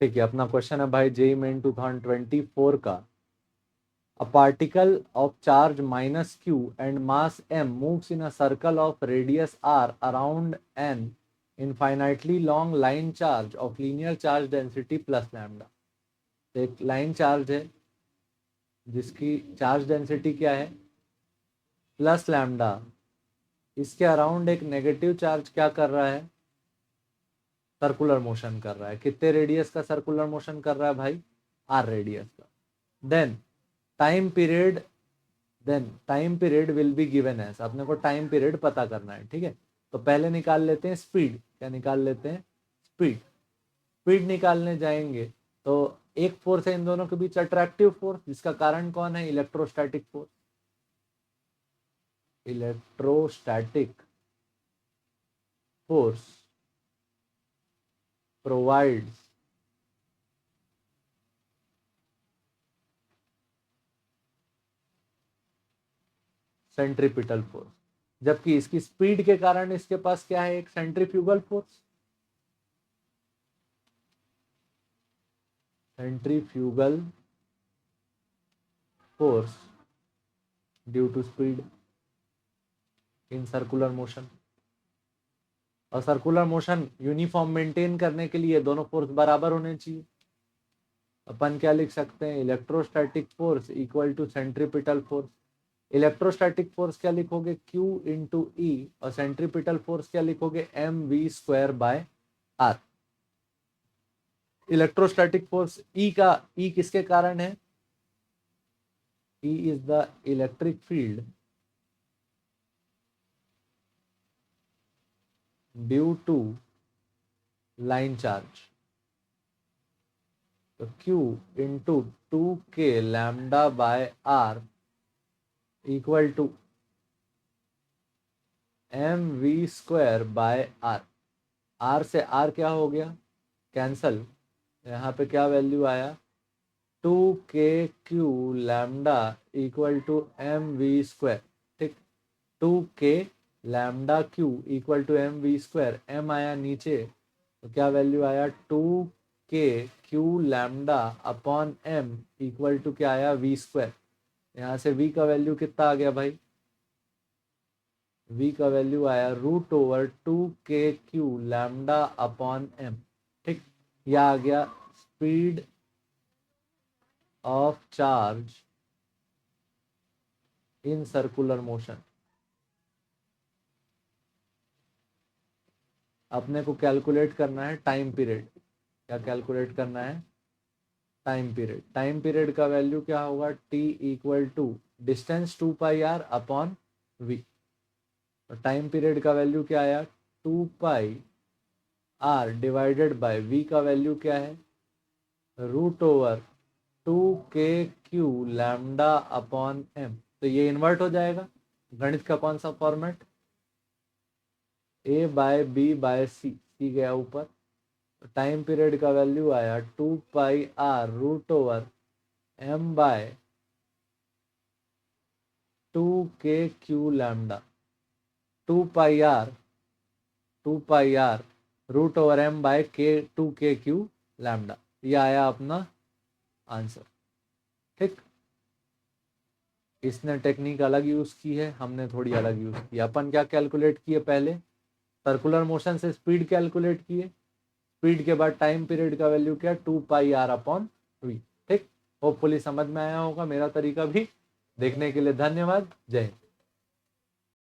ठीक है, अपना क्वेश्चन है भाई जेईई मेन 2024 का। A particle of charge minus q and mass m moves in a circle of radius r around an infinitely long line charge of linear charge density plus lambda। तो एक line charge है जिसकी charge density क्या है, plus lambda. इसके around एक negative charge क्या कर रहा है, सर्कुलर मोशन कर रहा है। कितने रेडियस का सर्कुलर मोशन कर रहा है भाई, आर रेडियस का। Then time period will be given as, अपने को टाइम पीरियड पता करना है। ठीक है, तो पहले निकाल लेते हैं स्पीड। क्या निकाल लेते हैं, स्पीड। स्पीड निकालने जाएंगे तो एक फोर्स है इन दोनों के बीच, अट्रैक्टिव फोर्स, जिसका कारण कौन है, electrostatic force. Electrostatic force provides centripetal force, जबकि इसकी स्पीड के कारण इसके पास क्या है, एक centrifugal force. Centrifugal force due to speed in circular motion. और सर्कुलर मोशन यूनिफॉर्म मेंटेन करने के लिए दोनों फोर्स बराबर होने चाहिए। अपन क्या लिख सकते हैं, electrostatic force equal to centripetal force. Electrostatic force क्या लिखोगे, Q इंटू ई, और सेंट्रीपिटल फोर्स क्या लिखोगे, mv²/r। इलेक्ट्रोस्टैटिक फोर्स ई का, ई किसके कारण है, E is the electric field due to line charge. तो Q into 2k λ/r equal to mv²/r। r से r क्या हो गया, कैंसल। यहाँ पे क्या वैल्यू आया, 2kq lambda equal to mv²। ठीक, 2k lambda q equal to mv²। m आया नीचे तो क्या वैल्यू आया, 2kq lambda upon m equal to क्या आया, v²। यहाँ से v का वैल्यू कितना आ गया भाई, v का वैल्यू आया √2kq लैम्डा अपॉन m। ठीक, यह आ गया speed of charge in circular motion. अपने को कैलकुलेट करना है टाइम पीरियड। क्या कैलकुलेट करना है, टाइम पीरियड। टाइम पीरियड का वैल्यू क्या होगा, t equal to distance 2πr upon v। Time period का वैल्यू क्या आया, 2πr डिवाइडेड बाय v का वैल्यू क्या है, √2kq लैम्डा अपॉन m। तो ये इन्वर्ट हो जाएगा। गणित का कौन सा फॉर्मेट, a/b/c, सी गया ऊपर। टाइम पीरियड का वैल्यू आया 2πr √m/2kq lambda. 2πr √m/2kq lambda, ये आया अपना आंसर। ठीक, इसने टेक्निक अलग यूज की है, हमने थोड़ी अलग यूज की। अपन क्या कैलकुलेट किए, पहले सर्कुलर मोशन से स्पीड कैलकुलेट किए, स्पीड के बाद टाइम पीरियड का वैल्यू क्या, 2πr अपॉन v। ठीक, होपफुली समझ में आया होगा। मेरा तरीका भी देखने के लिए धन्यवाद। जय हिंद।